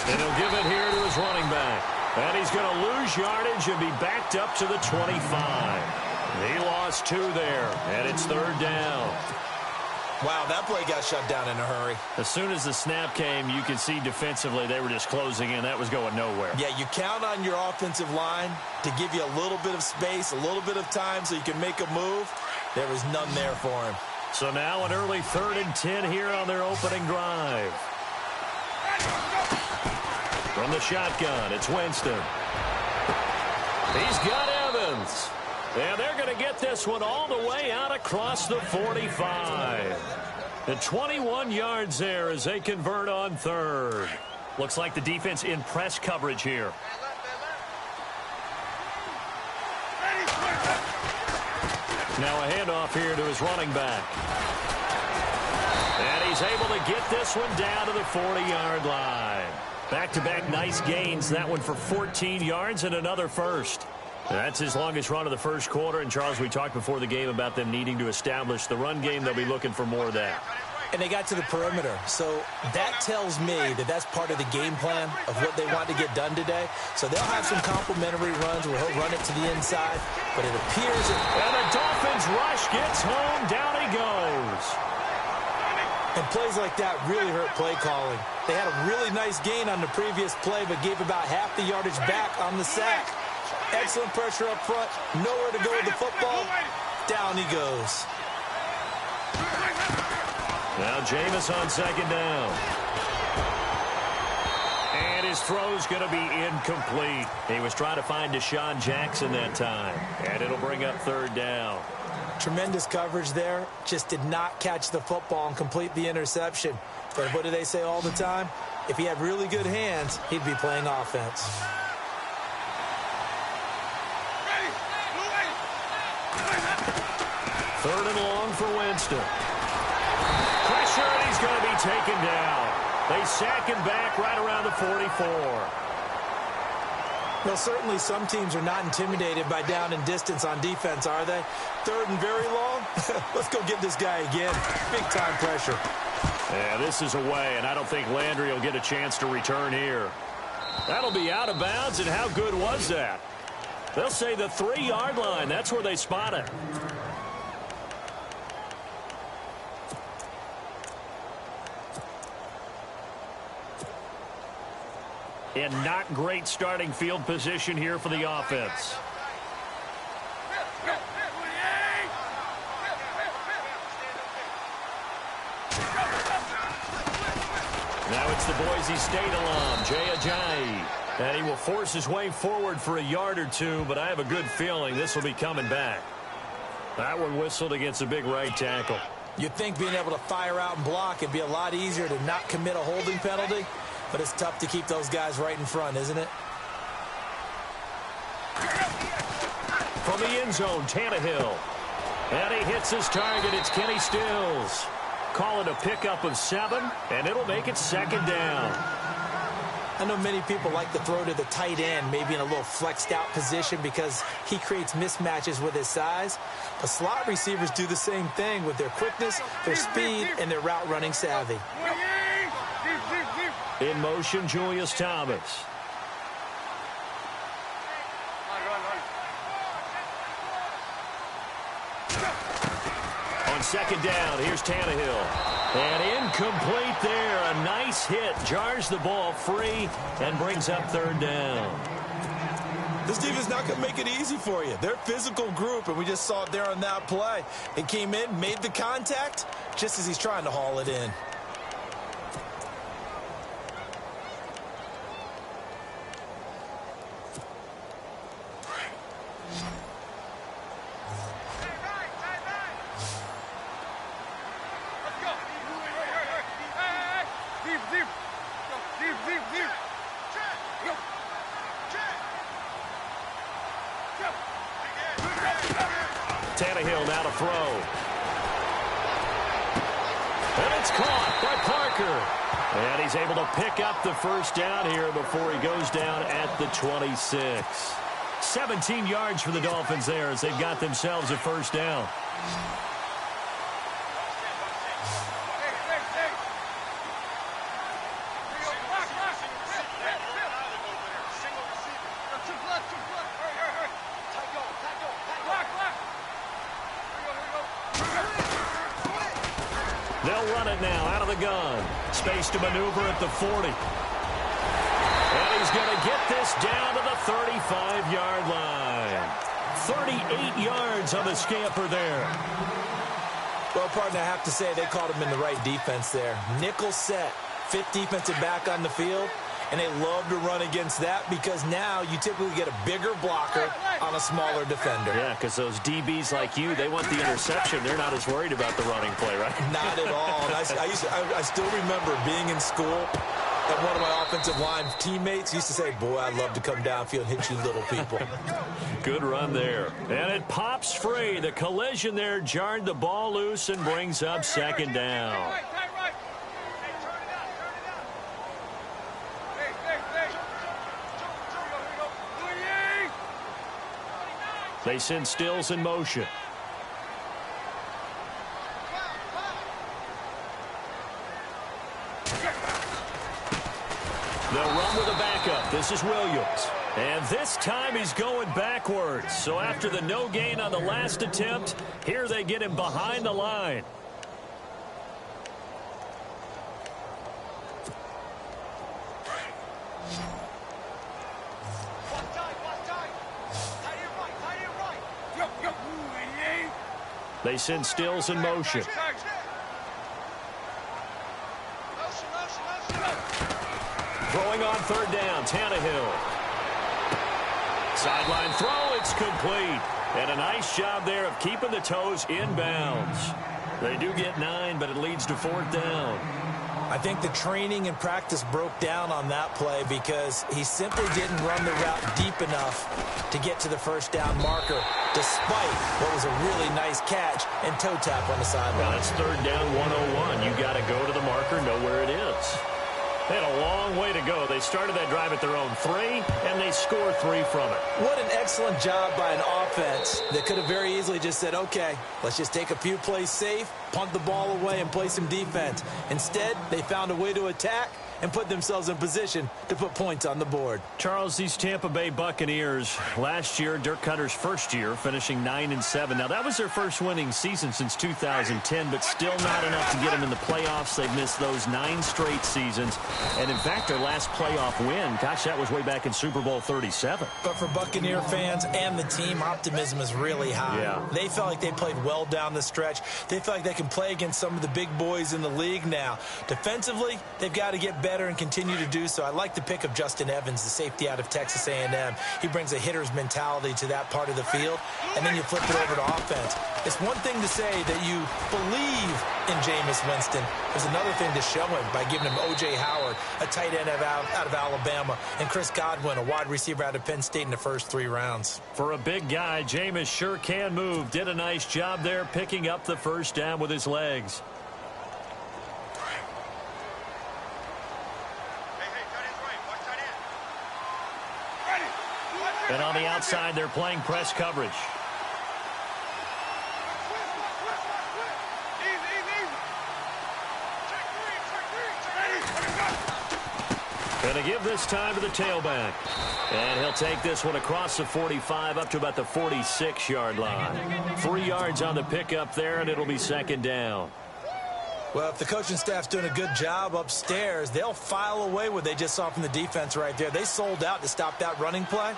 And he'll give it here to his running back. And he's going to lose yardage and be backed up to the 25. He lost 2 there, and it's 3rd down. Wow, that play got shut down in a hurry. As soon as the snap came, you can see defensively they were just closing in. That was going nowhere. Yeah, you count on your offensive line to give you a little bit of space, a little bit of time so you can make a move. There was none there for him. So now an early 3rd and 10 here on their opening drive. From the shotgun, it's Winston. He's got Evans. And they're going to get this one all the way out across the 45. And 21 yards there as they convert on 3rd. Looks like the defense in press coverage here. Now a handoff here to his running back. And he's able to get this one down to the 40-yard line. Back-to-back nice gains. That one for 14 yards and another first. That's his longest run of the first quarter. And, Charles, we talked before the game about them needing to establish the run game. They'll be looking for more of that. And they got to the perimeter. So that tells me that that's part of the game plan of what they want to get done today. So they'll have some complimentary runs where he'll run it to the inside. But it appears that... And the Dolphins rush gets home. Down he goes. And plays like that really hurt play calling. They had a really nice gain on the previous play, but gave about half the yardage back on the sack. Excellent pressure up front. Nowhere to go with the football. Down he goes. Now Jameis on 2nd down. And his throw's going to be incomplete. He was trying to find Deshaun Jackson that time. And it'll bring up 3rd down. Tremendous coverage there. Just did not catch the football and complete the interception. But what do they say all the time? If he had really good hands, he'd be playing offense. Third and long for Winston. Pressure, and he's going to be taken down. They sack him back right around the 44. Well, certainly some teams are not intimidated by down and distance on defense, are they? 3rd and very long? Let's go get this guy again. Big-time pressure. Yeah, this is away, and I don't think Landry will get a chance to return here. That'll be out of bounds, and how good was that? They'll say the 3-yard line. That's where they spot it. And not great starting field position here for the offense. Now it's the Boise State alum, Jay Ajayi. And he will force his way forward for a yard or two, but I have a good feeling this will be coming back. That one whistled against a big right tackle. You'd think being able to fire out and block it'd be a lot easier to not commit a holding penalty. But it's tough to keep those guys right in front, isn't it? From the end zone, Tannehill. And he hits his target. It's Kenny Stills. Call it a pickup of 7, and it'll make it 2nd down. I know many people like to throw to the tight end, maybe in a little flexed out position because he creates mismatches with his size. But slot receivers do the same thing with their quickness, their speed, and their route running savvy. In motion, Julius Thomas. On 2nd down, here's Tannehill. And incomplete there. A nice hit. Jars the ball free and brings up 3rd down. This defense not going to make it easy for you. They're a physical group, and we just saw it there on that play. He came in, made the contact, just as he's trying to haul it in. Tannehill now to throw. And it's caught by Parker. And he's able to pick up the 1st down here before he goes down at the 26. 17 yards for the Dolphins there as they've got themselves a 1st down. They'll run it now out of the gun. Space to maneuver at the 40. And he's going to get this down to the 35-yard line. 38 yards on the scamper there. Well, partner, I have to say they called him in the right defense there. Nickel set, fifth defensive back on the field, and they love to run against that because now you typically get a bigger blocker on a smaller defender. Yeah, because those DBs like you, they want the interception. They're not as worried about the running play, right? Not at all. And I still remember being in school, and one of my offensive line teammates used to say, boy, I'd love to come downfield and hit you little people. Good run there. And it pops free. The collision there jarred the ball loose and brings up second down. They send Stills in motion. They'll run with a backup. This is Williams. And this time he's going backwards. So after the no gain on the last attempt, here they get him behind the line. They send Stills in motion. Throwing on third down, Tannehill. Sideline throw, it's complete. And a nice job there of keeping the toes in bounds. They do get 9, but it leads to fourth down. I think the training and practice broke down on that play because he simply didn't run the route deep enough to get to the first down marker, despite what was a really nice catch and toe tap on the sideline. Well, it's third down 101. You got to go to the marker, know where it is. They had a long way to go. They started that drive at their own 3, and they scored 3 from it. What an excellent job by an offense that could have very easily just said, okay, let's just take a few plays safe, punt the ball away, and play some defense. Instead, they found a way to attack and put themselves in position to put points on the board. Charles, these Tampa Bay Buccaneers, last year, Dirk Cutter's first year, finishing 9-7. Now, that was their first winning season since 2010, but still not enough to get them in the playoffs. They've missed those 9 straight seasons. And, in fact, their last playoff win, gosh, that was way back in Super Bowl 37. But for Buccaneer fans and the team, optimism is really high. Yeah. They felt like they played well down the stretch. They feel like they can play against some of the big boys in the league now. Defensively, they've got to get better and continue to do so. I like the pick of Justin Evans, the safety out of Texas A&M. He brings a hitter's mentality to that part of the field, and then you flip it over to offense. It's one thing to say that you believe in Jameis Winston. There's another thing to show him by giving him O.J. Howard, a tight end out of Alabama, and Chris Godwin, a wide receiver out of Penn State in the first 3 rounds. For a big guy, Jameis sure can move. Did a nice job there picking up the first down with his legs. And on the outside, they're playing press coverage. Going to give this time to the tailback. And he'll take this one across the 45 up to about the 46-yard line. 3 yards on the pickup there, and it'll be second down. Well, if the coaching staff's doing a good job upstairs, they'll file away what they just saw from the defense right there. They sold out to stop that running play.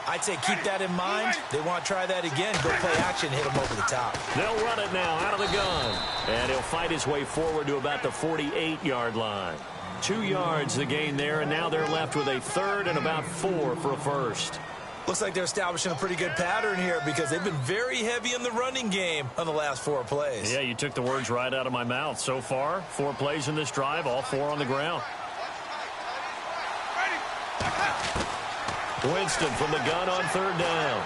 I'd say keep that in mind. They want to try that again. Go play action, hit them over the top. They'll run it now out of the gun. And he'll fight his way forward to about the 48-yard line. 2 yards the gain there, and now they're left with a third and about 4 for a first. Looks like they're establishing a pretty good pattern here because they've been very heavy in the running game on the last 4 plays. Yeah, you took the words right out of my mouth. So far, 4 plays in this drive, all 4 on the ground. Winston from the gun on third down.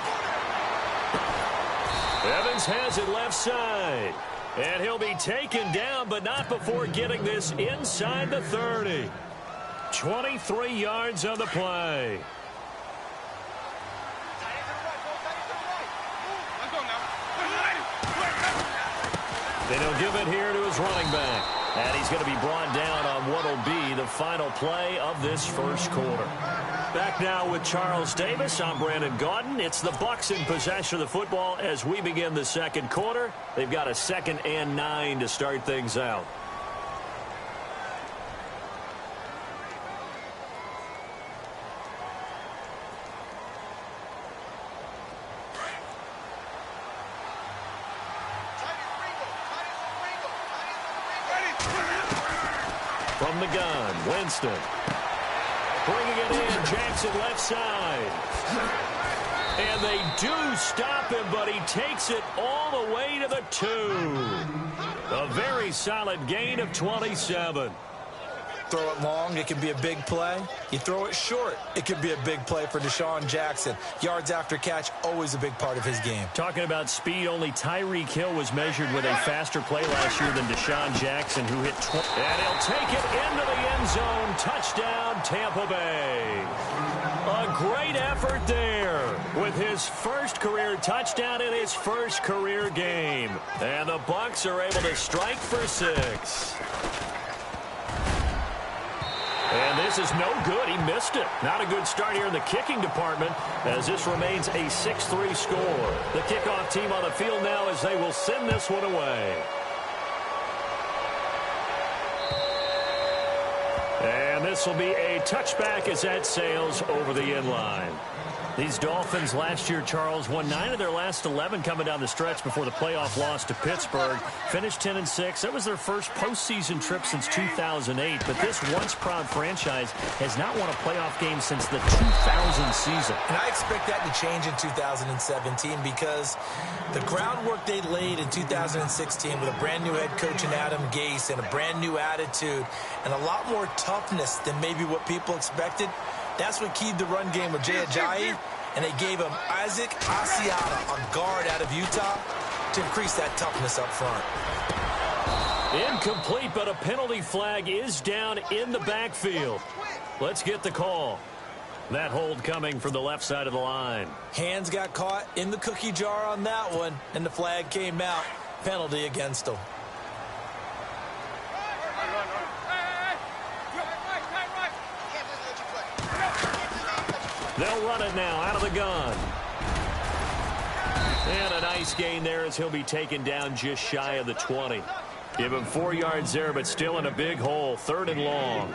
Evans has it left side. And he'll be taken down, but not before getting this inside the 30. 23 yards on the play. Then he'll give it here to his running back. And he's going to be brought down on what will be the final play of this first quarter. Back now with Charles Davis. I'm Brandon Gaudin. It's the Bucs in possession of the football as we begin the second quarter. They've got a 2nd and 9 to start things out. From the gun, Winston. Bringing it in, Jackson left side. And they do stop him, but he takes it all the way to the 2. A very solid gain of 27. Throw it long, it can be a big play. You throw it short, it could be a big play for Deshaun Jackson. Yards after catch, always a big part of his game. Talking about speed, only Tyreek Hill was measured with a faster play last year than Deshaun Jackson, who hit 20. And he'll take it into the end zone. Touchdown, Tampa Bay. A great effort there with his first career touchdown in his first career game. And the Bucs are able to strike for 6. And this is no good. He missed it. Not a good start here in the kicking department as this remains a 6-3 score. The kickoff team on the field now as they will send this one away. And this will be a touchback as that sails over the end line. These Dolphins last year, Charles, won 9 of their last 11 coming down the stretch before the playoff loss to Pittsburgh. Finished 10-6. That was their first postseason trip since 2008. But this once-proud franchise has not won a playoff game since the 2000 season. And I expect that to change in 2017 because the groundwork they laid in 2016 with a brand-new head coach in Adam Gase and a brand-new attitude and a lot more toughness than maybe what people expected, that's what keyed the run game with Jay Ajayi, and they gave him Isaac Asiata, a guard out of Utah, to increase that toughness up front. Incomplete, but a penalty flag is down in the backfield. Let's get the call. That hold coming from the left side of the line. Hands got caught in the cookie jar on that one, and the flag came out. Penalty against him. They'll run it now out of the gun. And a nice gain there as he'll be taken down just shy of the 20. Give him 4 yards there, but still in a big hole. 3rd and long.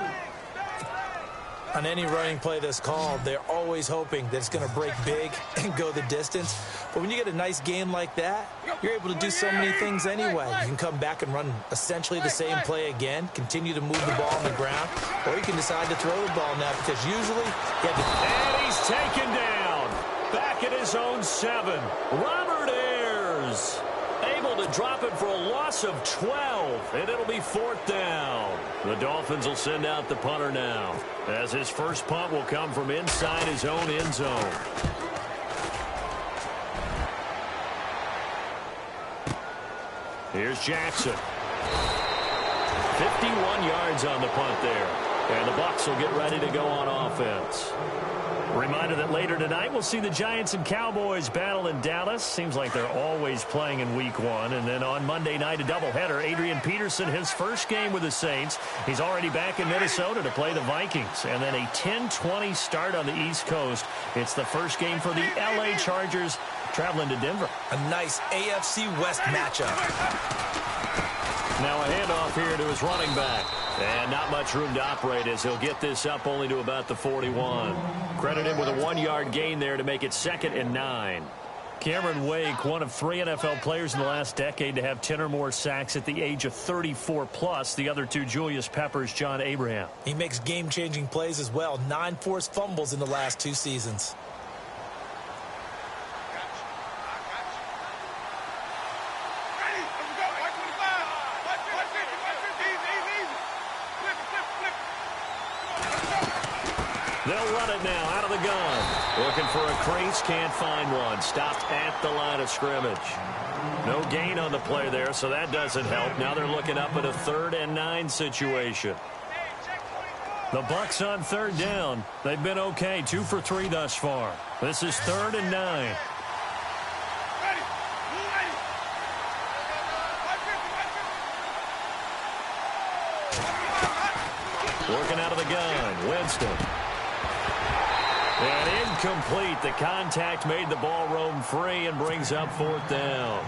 On any running play that's called, they're always hoping that it's going to break big and go the distance. But when you get a nice game like that, you're able to do so many things anyway. You can come back and run essentially the same play again, continue to move the ball on the ground, or you can decide to throw the ball now because usually you have to... And he's taken down. Back at his own 7. Robert Ayers able to drop it for a loss of 12, and it'll be 4th down. The Dolphins will send out the punter now, as his first punt will come from inside his own end zone. Here's Jackson. 51 yards on the punt there, and the Bucs will get ready to go on offense. Reminder that later tonight we'll see the Giants and Cowboys battle in Dallas. Seems like they're always playing in week 1. And then on Monday night, a doubleheader. Adrian Peterson, his first game with the Saints. He's already back in Minnesota to play the Vikings. And then a 10-20 start on the East Coast. It's the first game for the L.A. Chargers traveling to Denver. A nice AFC West matchup. Now a handoff here to his running back. And not much room to operate as he'll get this up only to about the 41. Credit him with a 1-yard gain there to make it 2nd and 9. Cameron Wake, one of 3 NFL players in the last decade to have 10 or more sacks at the age of 34+. The other 2, Julius Peppers, John Abraham. He makes game-changing plays as well. 9 forced fumbles in the last 2 seasons. They'll run it now out of the gun. Looking for a crease, can't find one. Stopped at the line of scrimmage. No gain on the play there, so that doesn't help. Now they're looking up at a 3rd and 9 situation. The Bucs on 3rd down. They've been okay, 2 for 3 thus far. This is 3rd and 9. Working out of the gun, Winston. And incomplete. The contact made the ball roam free and brings up 4th down.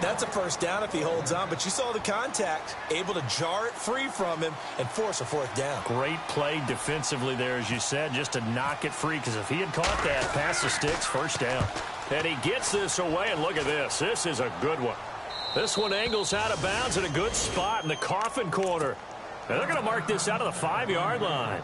That's a first down if he holds on, but you saw the contact. Able to jar it free from him and force a 4th down. Great play defensively there, as you said, just to knock it free, because if he had caught that, pass the sticks, 1st down. And he gets this away, and look at this. This is a good one. This one angles out of bounds in a good spot in the coffin corner. And they're going to mark this out of the 5-yard line.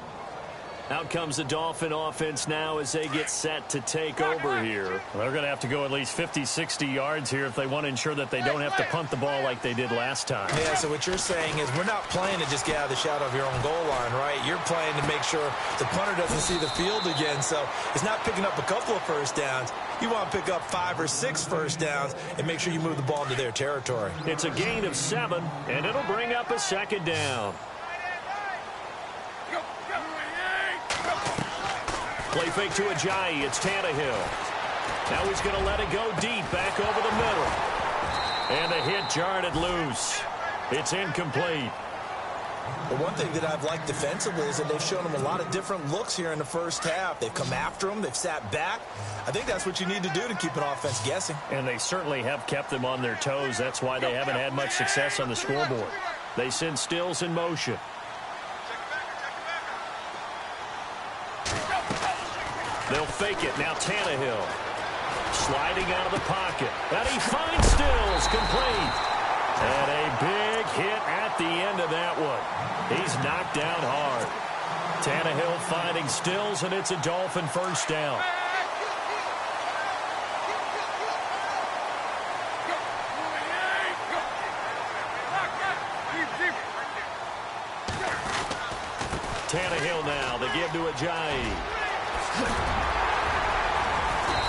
Out comes the Dolphin offense now as they get set to take over here. They're going to have to go at least 50, 60 yards here if they want to ensure that they don't have to punt the ball like they did last time. Yeah, so what you're saying is we're not playing to just get out of the shadow of your own goal line, right? You're playing to make sure the punter doesn't see the field again. So it's not picking up a couple of first downs. You want to pick up 5 or 6 first downs and make sure you move the ball into their territory. It's a gain of 7, and it'll bring up a 2nd down. Play fake to Ajayi. It's Tannehill. Now he's going to let it go deep back over the middle. And the hit jarred it loose. It's incomplete. The one thing that I've liked defensively is that they've shown him a lot of different looks here in the first half. They've come after him. They've sat back. I think that's what you need to do to keep an offense guessing. And they certainly have kept them on their toes. That's why they haven't had much success on the scoreboard. They send Stills in motion. They'll fake it. Now Tannehill. Sliding out of the pocket. And he finds Stills complete. And a big hit at the end of that one. He's knocked down hard. Tannehill finding Stills, and it's a Dolphin first down. Tannehill now. They give to Ajayi.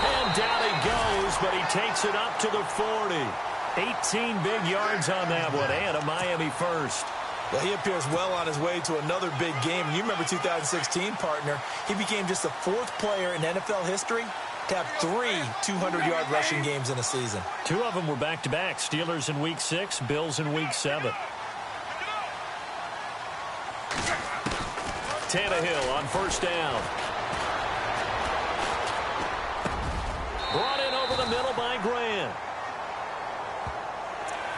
And down he goes, but he takes it up to the 40. 18 big yards on that one, and a Miami first. Well, he appears well on his way to another big game. You remember 2016, partner. He became just the 4th player in NFL history to have 3 200-yard rushing games in a season. 2 of them were back-to-back. Steelers in Week 6, Bills in Week 7. Tannehill on first down. Brought in over the middle by Grant.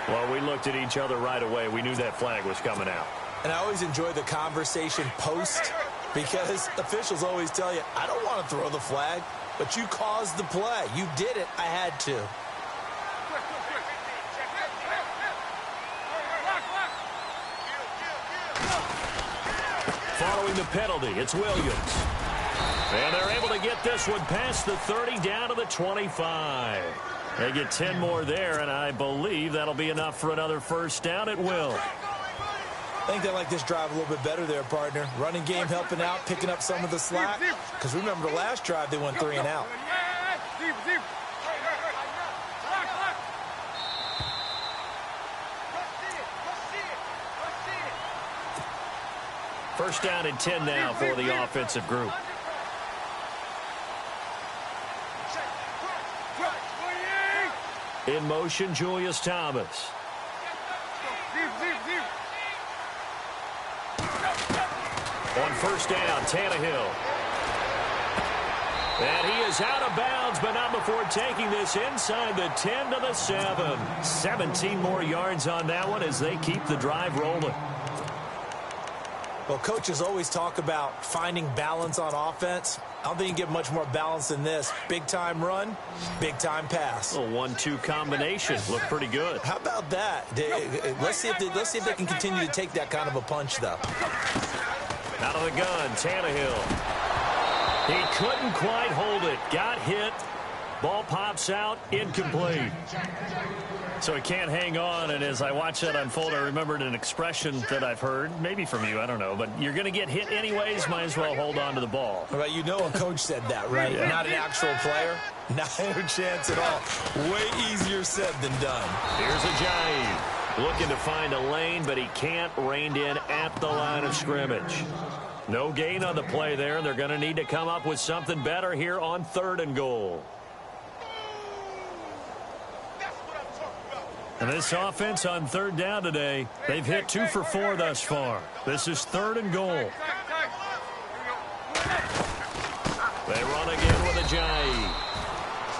Well, we looked at each other right away. We knew that flag was coming out. And I always enjoy the conversation post because officials always tell you, I don't want to throw the flag, but you caused the play. You did it. I had to. Following the penalty, it's Williams. And they're able to get this one past the 30 down to the 25. They get 10 more there, and I believe that'll be enough for another first down. It will. I think they like this drive a little bit better there, partner. Running game helping out, picking up some of the slack. Because remember the last drive, they went 3 and out. First down and 10 now for the offensive group. In motion, Julius Thomas. On first down, Tannehill. And he is out of bounds, but not before taking this inside the 10 to the 7. 17 more yards on that one as they keep the drive rolling. Well, coaches always talk about finding balance on offense. I don't think you can get much more balance than this. Big-time run, big-time pass. A 1-2 combination. Looked pretty good. How about that? Let's see if they can continue to take that kind of a punch, though. Out of the gun, Tannehill. He couldn't quite hold it. Got hit. Ball pops out. Incomplete. So he can't hang on, and as I watched that unfold, I remembered an expression that I've heard, maybe from you, I don't know, but you're going to get hit anyways, might as well hold on to the ball. Right, you know a coach said that, right? Yeah. Not an actual player. Not a chance at all. Way easier said than done. Here's Ajayi. Looking to find a lane, but he can't. Reined in at the line of scrimmage. No gain on the play there. They're going to need to come up with something better here on 3rd and goal. And this offense on 3rd down today, they've hit 2 for 4 thus far. This is 3rd and goal. They run again with Ajayi.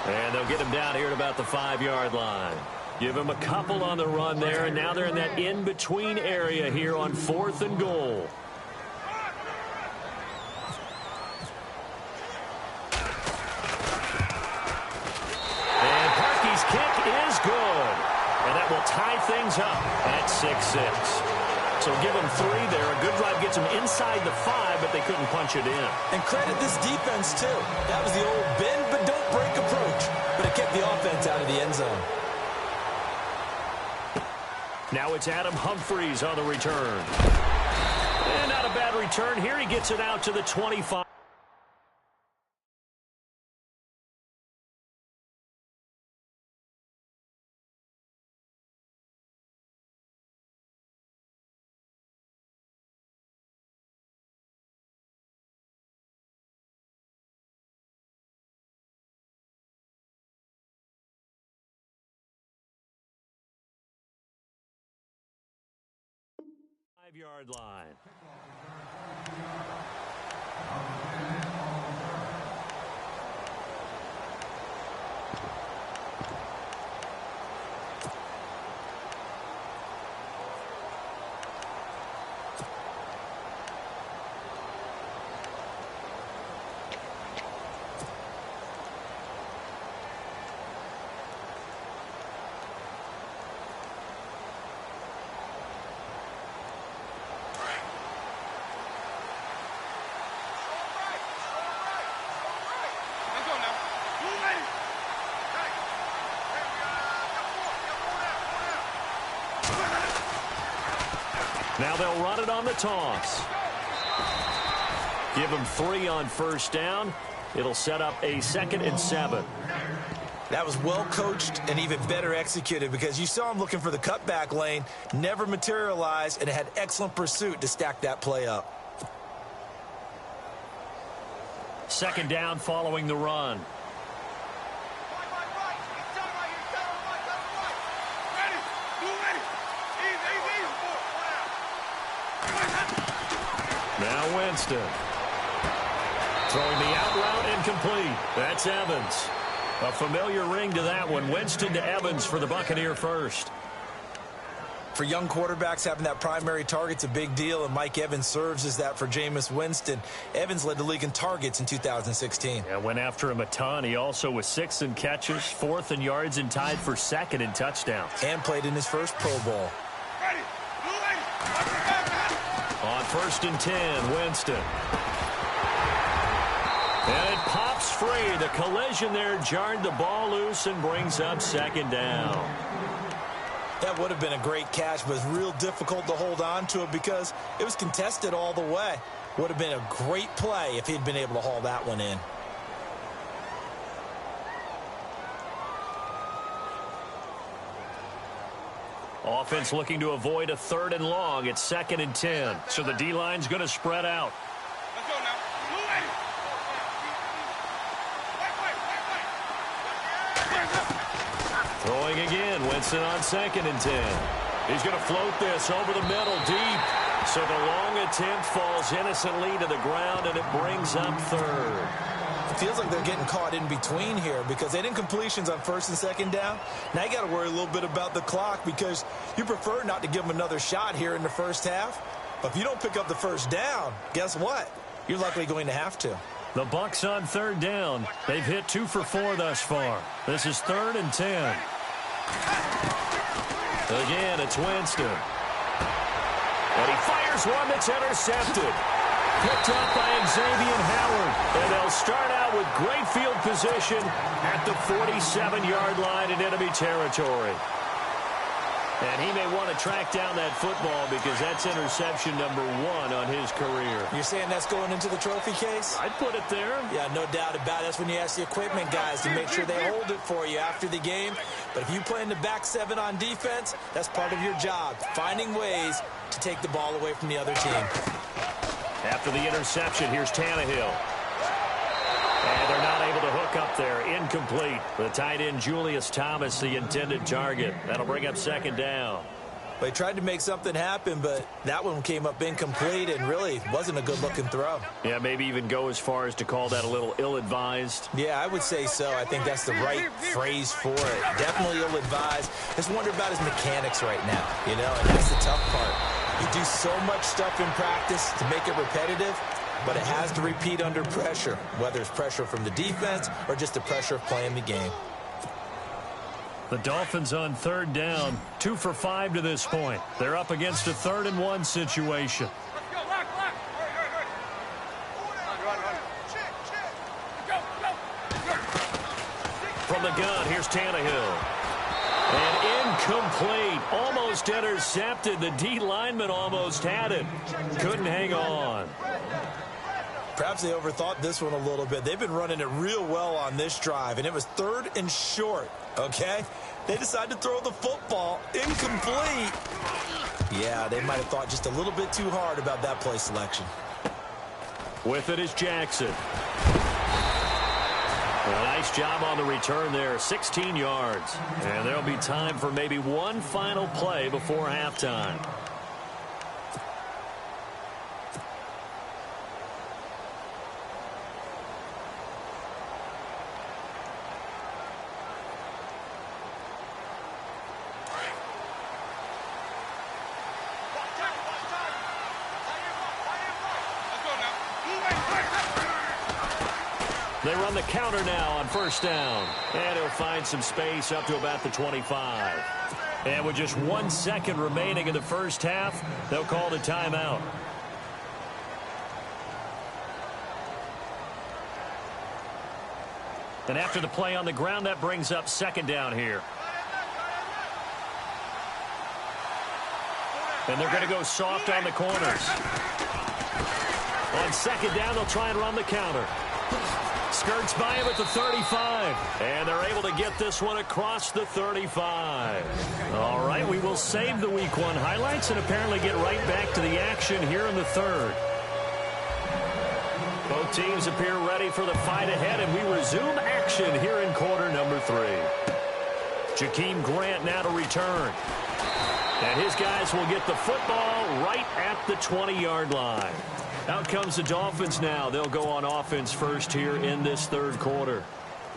And they'll get him down here at about the 5-yard line. Give him a couple on the run there, and now they're in that in-between area here on 4th and goal. And Parkey's kick is good. And that will tie things up at 6-6. So give them 3 there. A good drive gets them inside the 5, but they couldn't punch it in. And credit this defense, too. That was the old bend but don't break approach. But it kept the offense out of the end zone. Now it's Adam Humphries on the return. And not a bad return here. He gets it out to the 25. Yard line. Now they'll run it on the toss. Give them 3 on first down. It'll set up a 2nd and 7. That was well coached and even better executed because you saw him looking for the cutback lane, never materialized, and had excellent pursuit to stack that play up. 2nd down following the run. Now Winston. Throwing the out route incomplete. That's Evans. A familiar ring to that one. Winston to Evans for the Buccaneer first. For young quarterbacks, having that primary target's a big deal, and Mike Evans serves as that for Jameis Winston. Evans led the league in targets in 2016. Yeah, went after him a ton. He also was 6th in catches, 4th in yards, and tied for 2nd in touchdowns. And played in his first Pro Bowl. On 1st and 10, Winston. And it pops free. The collision there jarred the ball loose and brings up 2nd down. That would have been a great catch, but it's real difficult to hold on to it because it was contested all the way. Would have been a great play if he'd been able to haul that one in. Offense looking to avoid a 3rd and long. It's 2nd and 10. So the D-line's going to spread out. Let's go now. Throwing again. Winston on 2nd and 10. He's going to float this over the middle deep. So the long attempt falls innocently to the ground, and it brings up 3rd. It feels like they're getting caught in between here because they didn't completions on 1st and 2nd down. Now you got to worry a little bit about the clock because you prefer not to give them another shot here in the first half. But if you don't pick up the first down, guess what? You're likely going to have to. The Bucs on 3rd down. They've hit 2 for 4 thus far. This is 3rd and 10. Again, it's Winston. And he fires one that's intercepted. Picked up by Xavier Howard. And they'll start out with great field position at the 47-yard line in enemy territory. And he may want to track down that football because that's interception number 1 on his career. You're saying that's going into the trophy case? I'd put it there. Yeah, no doubt about it. That's when you ask the equipment guys to make sure they hold it for you after the game. But if you play in the back 7 on defense, that's part of your job, finding ways to take the ball away from the other team. After the interception, here's Tannehill. And they're not able to hook up there. Incomplete. The tight end, Julius Thomas, the intended target. That'll bring up 2nd down. They tried to make something happen, but that one came up incomplete and really wasn't a good-looking throw. Yeah, maybe even go as far as to call that a little ill-advised. Yeah, I would say so. I think that's the right phrase for it. Definitely ill-advised. Just wonder about his mechanics right now, you know, and that's the tough part. You do so much stuff in practice to make it repetitive, but it has to repeat under pressure, whether it's pressure from the defense or just the pressure of playing the game. The Dolphins on third down, 2 for 5 to this point. They're up against a 3rd-and-1 situation. From the gun, here's Tannehill. And incomplete. Almost intercepted. The D lineman almost had it. Couldn't hang on. Perhaps they overthought this one a little bit. They've been running it real well on this drive, and it was 3rd and short, okay? They decided to throw the football. Incomplete. Yeah, they might have thought just a little bit too hard about that play selection. With it is Jackson. A nice job on the return there, 16 yards. And there'll be time for maybe one final play before halftime. They run the counter now on 1st down. And he'll find some space up to about the 25. And with just 1 second remaining in the first half, they'll call the timeout. And after the play on the ground, that brings up 2nd down here. And they're going to go soft on the corners. On 2nd down, they'll try and run the counter. Skirts by him at the 35. And they're able to get this one across the 35. All right, we will save the Week 1 highlights and apparently get right back to the action here in the 3rd. Both teams appear ready for the fight ahead, and we resume action here in quarter number 3. Jakeem Grant now to return. And his guys will get the football right at the 20-yard line. Out comes the Dolphins now. They'll go on offense first here in this 3rd quarter.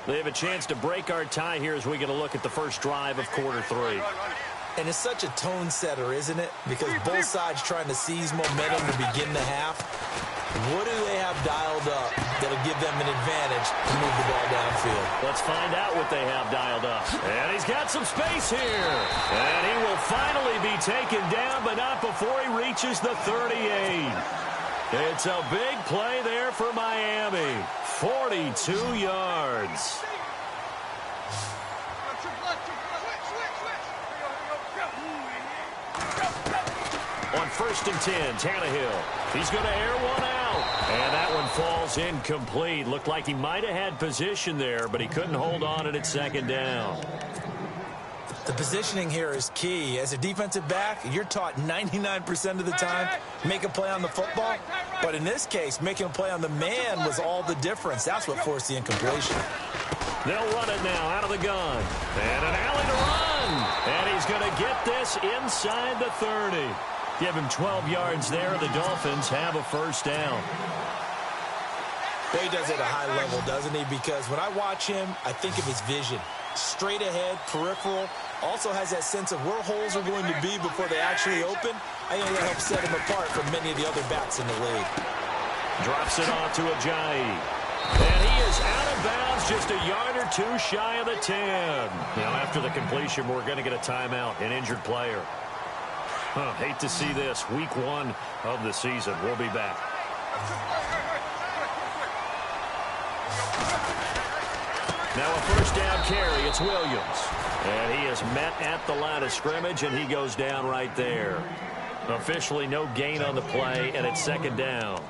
They have a chance to break our tie here as we get a look at the first drive of quarter 3. And it's such a tone setter, isn't it? Because both sides trying to seize momentum to begin the half. What do they have dialed up that'll give them an advantage to move the ball downfield? Let's find out what they have dialed up. And he's got some space here. And he will finally be taken down, but not before he reaches the 38. It's a big play there for Miami. 42 yards. On 1st and 10, Tannehill. He's going to air one out. And that one falls incomplete. Looked like he might have had position there, but he couldn't hold on at 2nd down. The positioning here is key. As a defensive back, you're taught 99% of the time, make a play on the football. But in this case, making a play on the man was all the difference. That's what forced the incompletion. They'll run it now out of the gun. And an alley to run. And he's going to get this inside the 30. Give him 12 yards there. The Dolphins have a 1st down. Well, he does it at a high level, doesn't he? Because when I watch him, I think of his vision. Straight ahead, peripheral. Also has that sense of where holes are going to be before they actually open. I think that helps set him apart from many of the other backs in the league. Drops it off to Ajayi. And he is out of bounds, just a yard or 2 shy of the 10. Now, after the completion, we're going to get a timeout, an injured player. Hate to see this. Week 1 of the season. We'll be back. Now a 1st down carry. It's Williams. And he is met at the line of scrimmage, and he goes down right there. Officially no gain on the play, and it's 2nd down.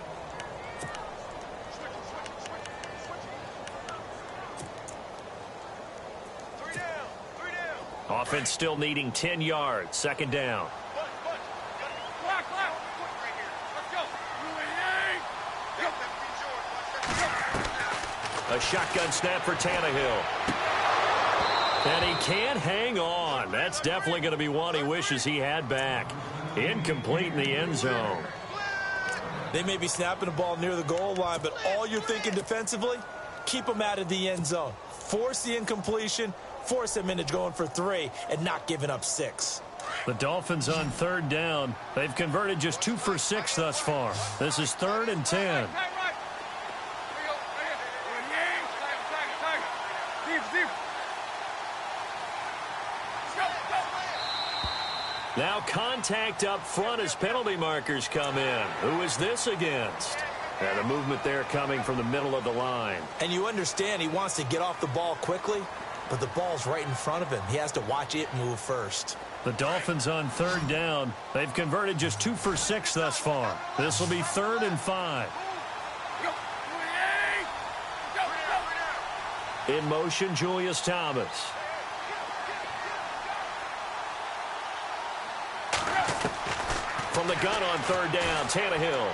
Offense still needing 10 yards. 2nd down. A shotgun snap for Tannehill. And he can't hang on. That's definitely going to be one he wishes he had back. Incomplete in the end zone. They may be snapping the ball near the goal line, but all you're thinking defensively, keep them out of the end zone. Force the incompletion, force them into going for 3, and not giving up 6. The Dolphins on 3rd down. They've converted just 2 for 6 thus far. This is 3rd and 10. contact up front as penalty markers come in. Who is this against? And the movement there coming from the middle of the line. And you understand he wants to get off the ball quickly, but the ball's right in front of him. He has to watch it move first. The Dolphins on third down. They've converted just 2 for 6 thus far. This will be 3rd and 5. In motion, Julius Thomas. From the gun on third down, Tannehill.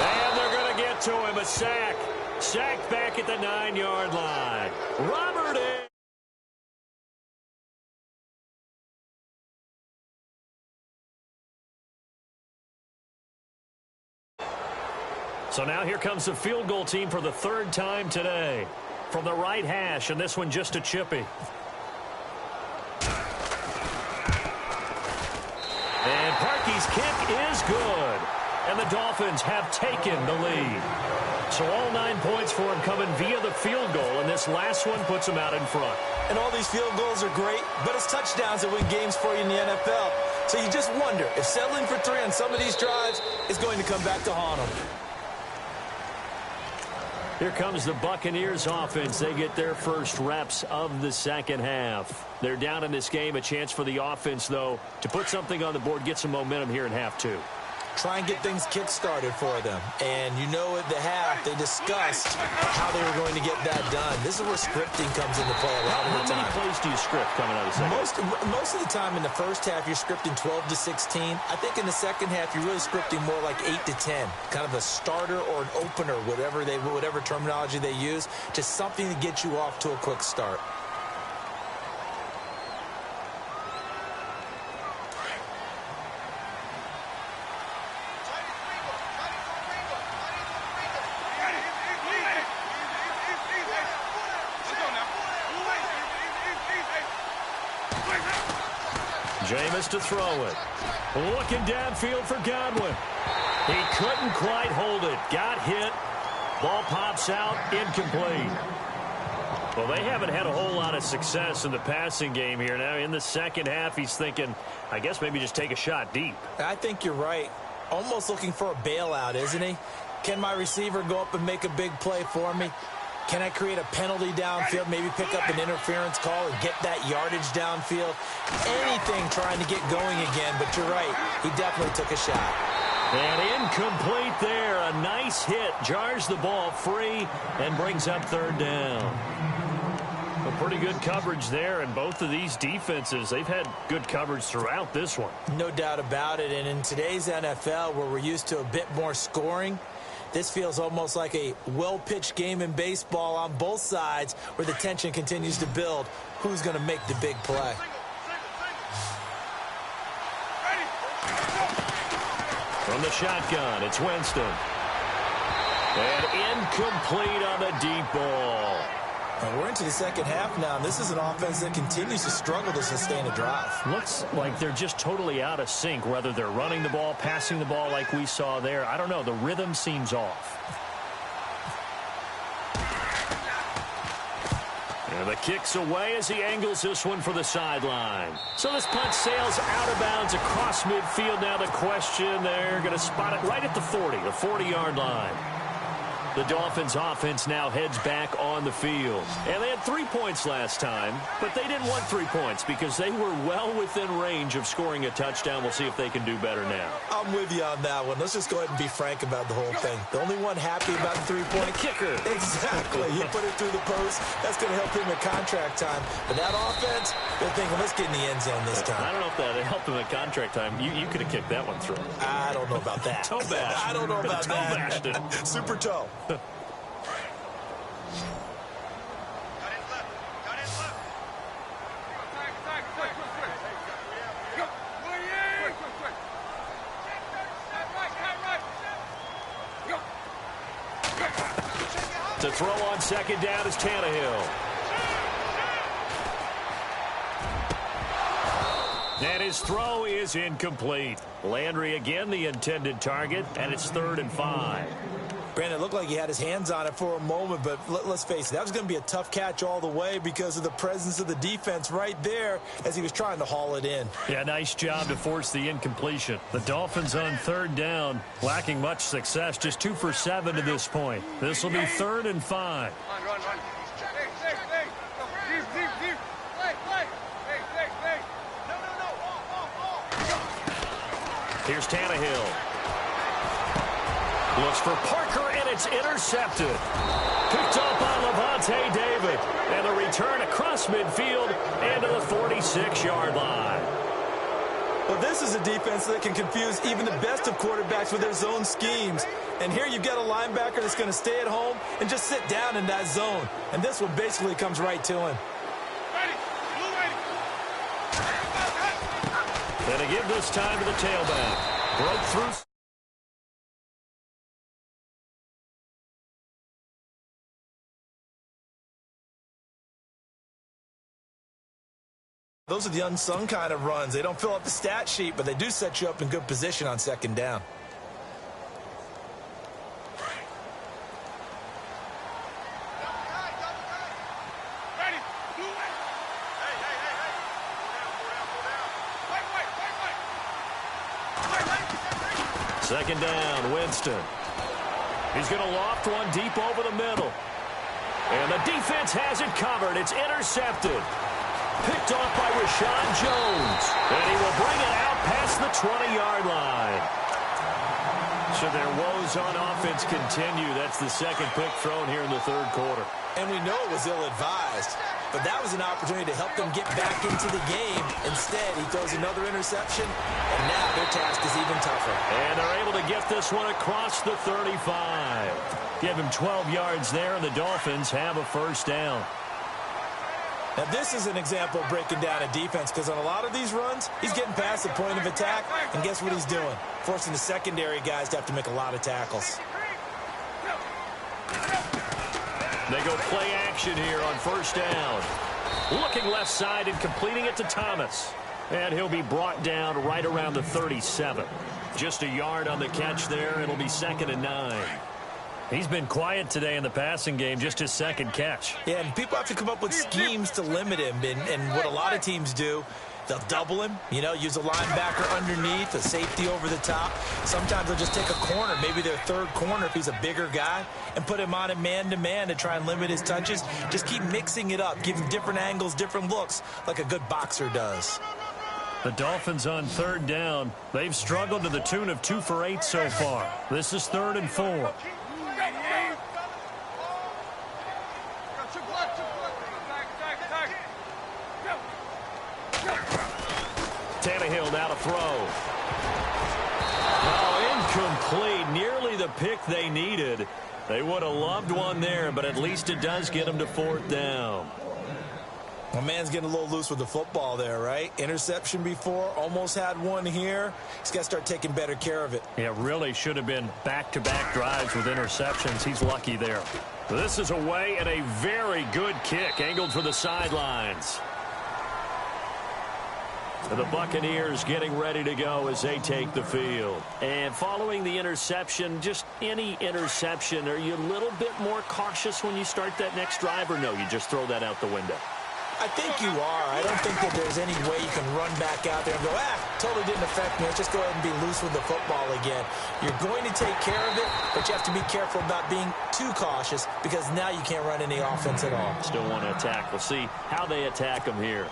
And they're going to get to him, a sack. Sacked back at the 9-yard line. Robert A. So now here comes the field goal team for the 3rd time today. From the right hash, and this one just a chippy. And Parkey's kick is good. And the Dolphins have taken the lead. So all 9 points for him coming via the field goal, and this last one puts him out in front. And all these field goals are great, but it's touchdowns that win games for you in the NFL. So you just wonder if settling for 3 on some of these drives is going to come back to haunt them. Here comes the Buccaneers offense. They get their first reps of the second half. They're down in this game. A chance for the offense, though, to put something on the board, get some momentum here in half 2. Try and get things kick-started for them. And you know at the half, they discussed how they were going to get that done. This is where scripting comes into play a lot of the time. How many plays do you script coming out of the second half? Most of the time in the first half, you're scripting 12 to 16. I think in the second half, you're really scripting more like 8 to 10. Kind of a starter or an opener, whatever terminology they use, just something to get you off to a quick start. Jameis to throw it. Looking downfield for Godwin. He couldn't quite hold it. Got hit. Ball pops out. Incomplete. Well, they haven't had a whole lot of success in the passing game here. Now, in the second half, he's thinking, I guess maybe just take a shot deep. I think you're right. Almost looking for a bailout, isn't he? Can my receiver go up and make a big play for me? Can I create a penalty downfield, maybe pick up an interference call and get that yardage downfield? Anything trying to get going again, but you're right. He definitely took a shot. And incomplete there. A nice hit. Jars the ball free and brings up third down. A pretty good coverage there, and both of these defenses, they've had good coverage throughout this one. No doubt about it, and in today's NFL, where we're used to a bit more scoring, this feels almost like a well-pitched game in baseball on both sides where the tension continues to build. Who's going to make the big play? From the shotgun, it's Winston. And incomplete on the deep ball. And we're into the second half now, and this is an offense that continues to struggle to sustain a drive. Looks like they're just totally out of sync, whether they're running the ball, passing the ball like we saw there. I don't know. The rhythm seems off. And the kick's away as he angles this one for the sideline. So this punt sails out of bounds across midfield. Now the question, they're going to spot it right at the 40, the 40-yard line. The Dolphins offense now heads back on the field. And they had 3 points last time, but they didn't want 3 points because they were well within range of scoring a touchdown. We'll see if they can do better now. I'm with you on that one. Let's just go ahead and be frank about the whole thing. The only one happy about the 3-point kicker. Exactly. He put it through the post. That's going to help him at contract time. But that offense, they're thinking, let's get in the end zone this time. I don't know if that helped him at contract time. You could have kicked that one through. I don't know about that. Toe bash. I don't know about toe that. Bashed it. Super toe. To throw on second down is Tannehill. And his throw is incomplete. Landry again the intended target, and it's 3rd and 5. Granted, it looked like he had his hands on it for a moment, but let's face it, that was going to be a tough catch all the way because of the presence of the defense right there as he was trying to haul it in. Yeah, nice job to force the incompletion. The Dolphins on third down, lacking much success, just 2 for 7 to this point. This will be 3rd and 5. Run. Here's Tannehill. Looks for Parker, and it's intercepted. Picked up by Levante David. And a return across midfield and to the 46-yard line. Well, this is a defense that can confuse even the best of quarterbacks with their zone schemes. And here you've got a linebacker that's going to stay at home and just sit down in that zone. And this one basically comes right to him. And to give this time to the tailback. Broke through. Those are the unsung kind of runs. They don't fill up the stat sheet, but they do set you up in good position on 2nd down. Second down, Winston. He's going to loft one deep over the middle. And the defense has it covered. It's intercepted. Picked off by Rashawn Jones. And he will bring it out past the 20-yard line. So their woes on offense continue. That's the 2nd pick thrown here in the 3rd quarter. And we know it was ill-advised. But that was an opportunity to help them get back into the game. Instead, he throws another interception, and now their task is even tougher. And they're able to get this one across the 35. Give him 12 yards there, and the Dolphins have a 1st down. Now, this is an example of breaking down a defense because on a lot of these runs, he's getting past the point of attack, and guess what he's doing? Forcing the secondary guys to have to make a lot of tackles. They go play action here on 1st down. Looking left side and completing it to Thomas. And he'll be brought down right around the 37. Just a yard on the catch there. It'll be 2nd and 9. He's been quiet today in the passing game, just his 2nd catch. Yeah, and people have to come up with schemes to limit him. And what a lot of teams do, they'll double him, use a linebacker underneath, a safety over the top. Sometimes they'll just take a corner, maybe their 3rd corner if he's a bigger guy, and put him on a man-to-man to try and limit his touches. Just keep mixing it up, give him different angles, different looks, like a good boxer does. The Dolphins on 3rd down. They've struggled to the tune of 2 for 8 so far. This is 3rd and 4. Tannehill now to throw. Oh, incomplete. Nearly the pick they needed. They would have loved one there, but at least it does get them to 4th down. My man's getting a little loose with the football there, right? Interception before, almost had one here. He's got to start taking better care of it. Yeah, really should have been back-to-back drives with interceptions. He's lucky there. This is away and a very good kick angled for the sidelines. The Buccaneers getting ready to go as they take the field. And following the interception, just any interception, are you a little bit more cautious when you start that next drive, or no, you just throw that out the window? I think you are. I don't think that there's any way you can run back out there and go, totally didn't affect me. Let's just go ahead and be loose with the football again. You're going to take care of it, but you have to be careful about being too cautious because now you can't run any offense at all. Still want to attack. We'll see how they attack them here.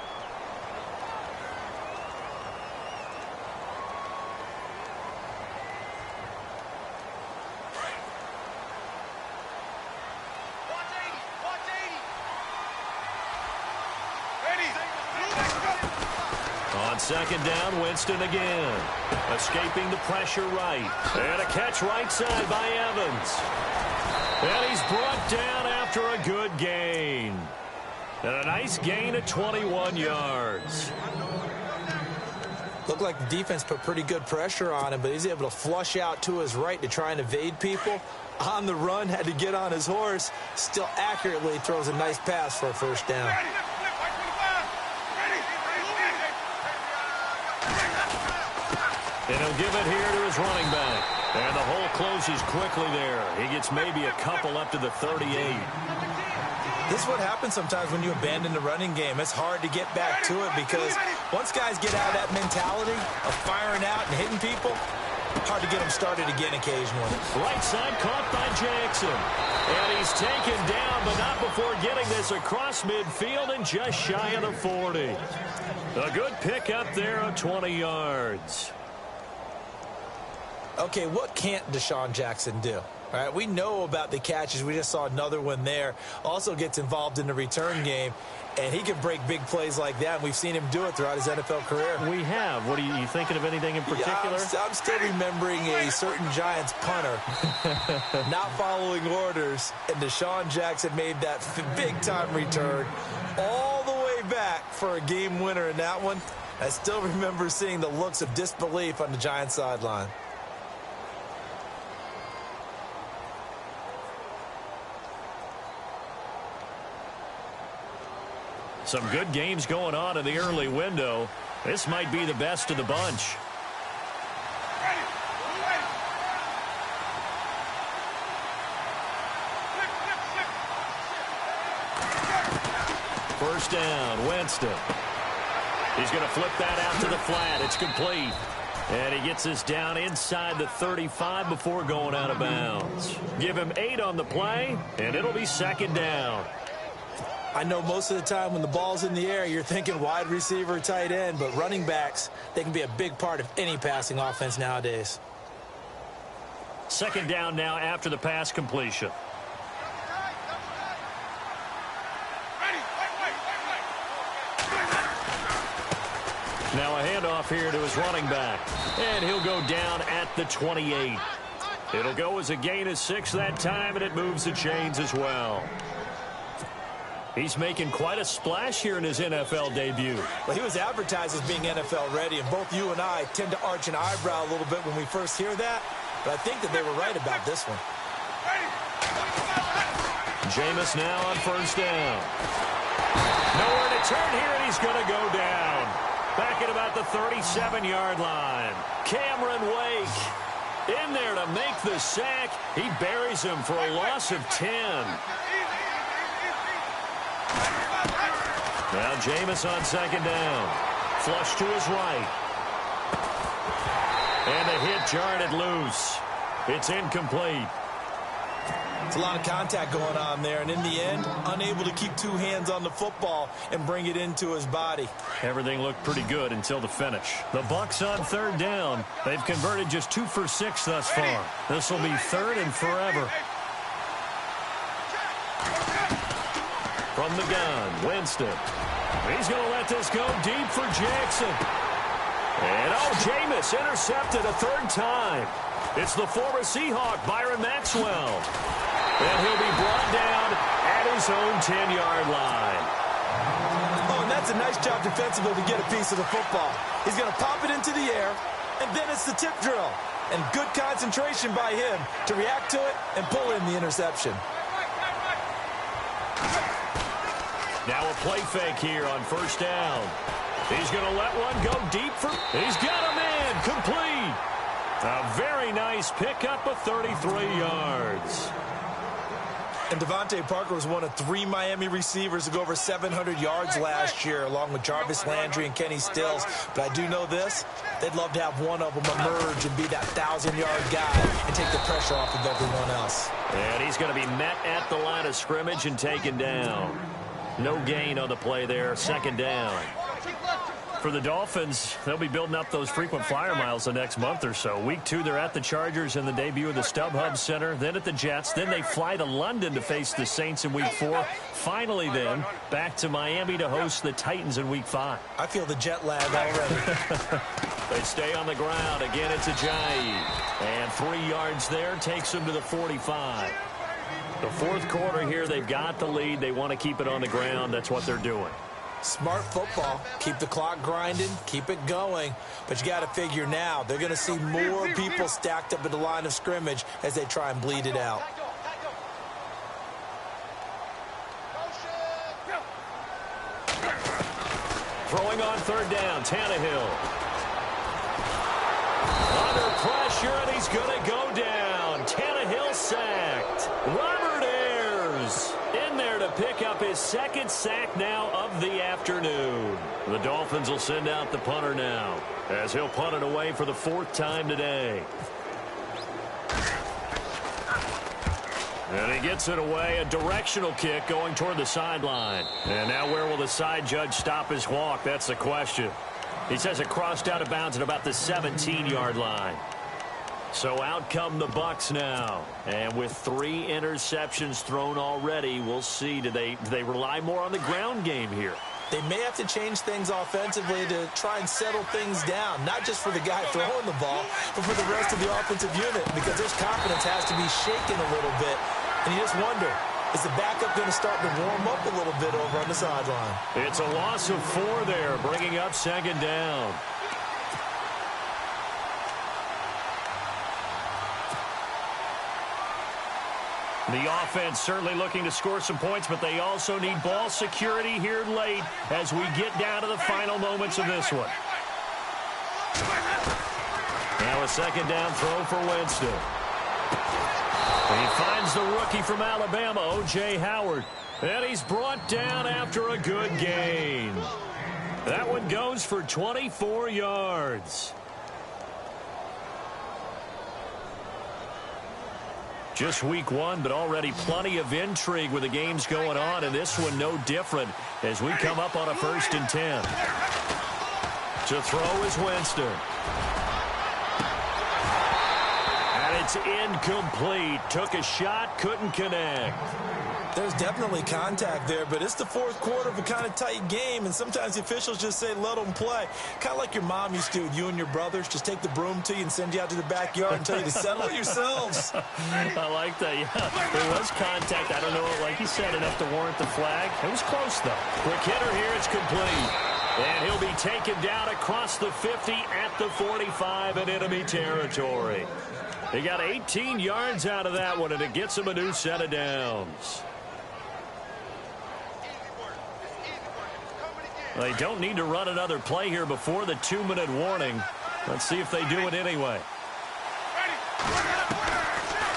On 2nd down, Winston again. Escaping the pressure right. And a catch right side by Evans. And he's brought down after a good gain. And a nice gain of 21 yards. Looked like the defense put pretty good pressure on him, but he's able to flush out to his right to try and evade people. On the run, had to get on his horse. Still accurately throws a nice pass for a 1st down. And he'll give it here to his running back. And the hole closes quickly there. He gets maybe a couple up to the 38. This is what happens sometimes when you abandon the running game. It's hard to get back to it because once guys get out of that mentality of firing out and hitting people, hard to get them started again occasionally. Right side caught by Jackson. And he's taken down, but not before getting this across midfield and just shy of the 40. A good pick up there of 20 yards. Okay, what can't Deshaun Jackson do? All right, we know about the catches. We just saw another one there. Also gets involved in the return game, and he can break big plays like that. And we've seen him do it throughout his NFL career. We have. What are you thinking of anything in particular? Yeah, I'm still remembering a certain Giants punter not following orders, and Deshaun Jackson made that big-time return all the way back for a game winner in that one. I still remember seeing the looks of disbelief on the Giants sideline. Some good games going on in the early window. This might be the best of the bunch. First down, Winston. He's going to flip that out to the flat. It's complete. And he gets this down inside the 35 before going out of bounds. Give him 8 on the play, and it'll be second down. I know most of the time when the ball's in the air, you're thinking wide receiver, tight end, but running backs, they can be a big part of any passing offense nowadays. Second down now after the pass completion. Now a handoff here to his running back, and he'll go down at the 28. It'll go as a gain of 6 that time, and it moves the chains as well. He's making quite a splash here in his NFL debut. Well, he was advertised as being NFL ready, and both you and I tend to arch an eyebrow a little bit when we first hear that, but I think that they were right about this one. Jameis now on first down. Nowhere to turn here, and he's going to go down. Back at about the 37-yard line. Cameron Wake in there to make the sack. He buries him for a loss of 10. Now Jameis on second down. Flush to his right. And a hit jarred it loose. It's incomplete. It's a lot of contact going on there, and in the end, unable to keep 2 hands on the football and bring it into his body. Everything looked pretty good until the finish. The Bucs on third down. They've converted just 2 for 6 thus far. This will be third and forever. From the gun, Winston. He's going to let this go deep for Jackson. And, Jameis intercepted a 3rd time. It's the former Seahawk, Byron Maxwell. And he'll be brought down at his own 10-yard line. Oh, and that's a nice job defensively to get a piece of the football. He's going to pop it into the air, and then it's the tip drill. And good concentration by him to react to it and pull in the interception. Now a play fake here on first down. He's going to let one go deep for... He's got a man complete. A very nice pickup of 33 yards. And Devontae Parker was one of 3 Miami receivers to go over 700 yards last year, along with Jarvis Landry and Kenny Stills. But I do know this, they'd love to have one of them emerge and be that 1,000-yard guy and take the pressure off of everyone else. And he's going to be met at the line of scrimmage and taken down. No gain on the play there, second down. For the Dolphins, they'll be building up those frequent flyer miles the next month or so. Week 2, they're at the Chargers in the debut of the StubHub Center, then at the Jets. Then they fly to London to face the Saints in Week 4. Finally, then, back to Miami to host the Titans in Week 5. I feel the jet lag already. They stay on the ground. Again, it's Ajayi. And 3 yards there takes them to the 45. The 4th quarter here, they've got the lead. They want to keep it on the ground. That's what they're doing. Smart football. Keep the clock grinding. Keep it going. But you got to figure now, they're going to see more people stacked up at the line of scrimmage as they try and bleed it out. Throwing on third down, Tannehill. Under pressure, and he's going to go his second sack now of the afternoon. The Dolphins will send out the punter now, as he'll punt it away for the 4th time today. And he gets it away, a directional kick going toward the sideline. And now where will the side judge stop his walk? That's the question. He says it crossed out of bounds at about the 17-yard line. So out come the Bucs now. And with 3 interceptions thrown already, we'll see. Do they rely more on the ground game here? They may have to change things offensively to try and settle things down, not just for the guy throwing the ball, but for the rest of the offensive unit, because his confidence has to be shaken a little bit. And you just wonder, is the backup going to start to warm up a little bit over on the sideline? It's a loss of 4 there, bringing up 2nd down. The offense certainly looking to score some points, but they also need ball security here late as we get down to the final moments of this one. Now a 2nd down throw for Winston. He finds the rookie from Alabama, O.J. Howard. And he's brought down after a good gain. That one goes for 24 yards. Just week 1, but already plenty of intrigue with the games going on, and this one no different as we come up on a 1st and 10. To throw is Winston. And it's incomplete. Took a shot, couldn't connect. There's definitely contact there, but it's the 4th quarter of a kind of tight game, and sometimes the officials just say, let them play. Kind of like your mom used to with you and your brothers. Just take the broom to you and send you out to the backyard and tell you to settle it yourselves. I like that, yeah. There was contact. I don't know, like you said, enough to warrant the flag. It was close, though. Quick hitter here. It's complete. And he'll be taken down across the 50 at the 45 in enemy territory. He got 18 yards out of that one, and it gets him a new set of downs. They don't need to run another play here before the 2-minute warning. Let's see if they do it anyway.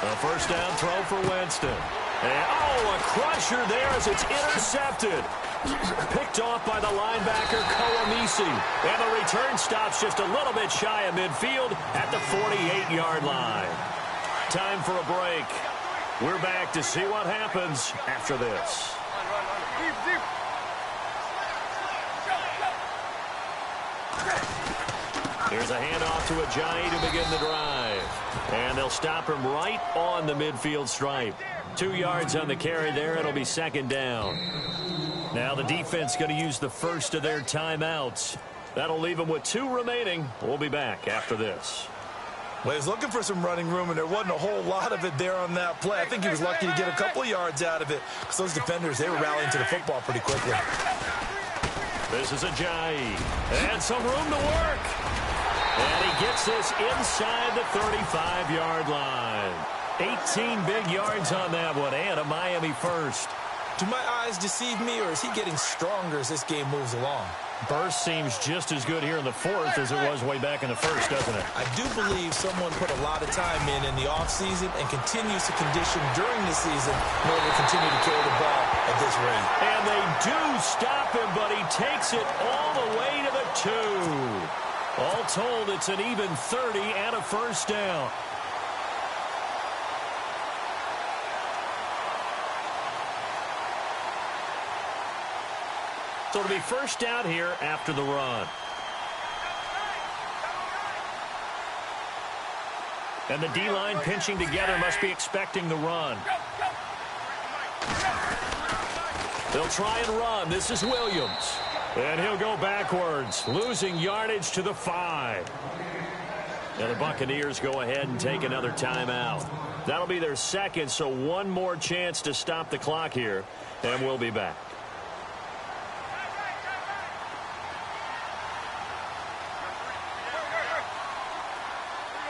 A 1st down throw for Winston. And, a crusher there as it's intercepted. Picked off by the linebacker, Kouamisi. And the return stops just a little bit shy of midfield at the 48-yard line. Time for a break. We're back to see what happens after this. Here's a handoff to Ajayi to begin the drive. And they'll stop him right on the midfield stripe. 2 yards on the carry there. It'll be 2nd down. Now the defense going to use the first of their timeouts. That'll leave them with 2 remaining. We'll be back after this. Well, he was looking for some running room, and there wasn't a whole lot of it there on that play. I think he was lucky to get a couple of yards out of it, because those defenders, they were rallying to the football pretty quickly. This is Ajayi. And some room to work. And he gets this inside the 35-yard line. 18 big yards on that one, and a Miami first. Do my eyes deceive me, or is he getting stronger as this game moves along? Burst seems just as good here in the 4th as it was way back in the 1st, doesn't it? I do believe someone put a lot of time in the offseason and continues to condition during the season in order to continue to carry the ball at this rate. And they do stop him, but he takes it all the way to the 2. All told, it's an even 30 and a 1st down. So it'll be 1st down here after the run. And the D-line pinching together must be expecting the run. They'll try and run. This is Williams. And he'll go backwards, losing yardage to the 5. And the Buccaneers go ahead and take another timeout. That'll be their 2nd, so 1 more chance to stop the clock here, and we'll be back.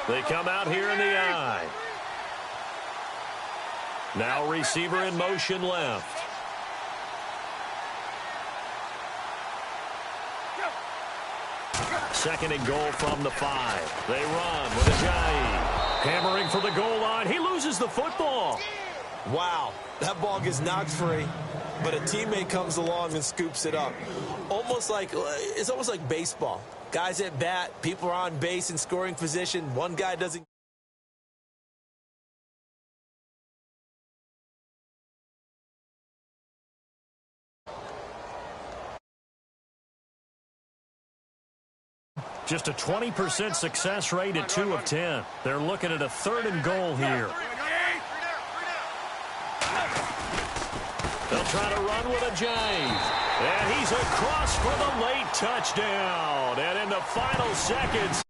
They come out here in the I. Now receiver in motion left. Second and goal from the 5. They run with Ajayi. Hammering for the goal line. He loses the football. Wow, that ball gets knocked free, but a teammate comes along and scoops it up. It's almost like baseball. Guys at bat, people are on base in scoring position. One guy doesn't. Just a 20% success rate at 2 of 10. They're looking at a 3rd and goal here. They'll try to run with a J. And he's across for the late touchdown. And in the final seconds,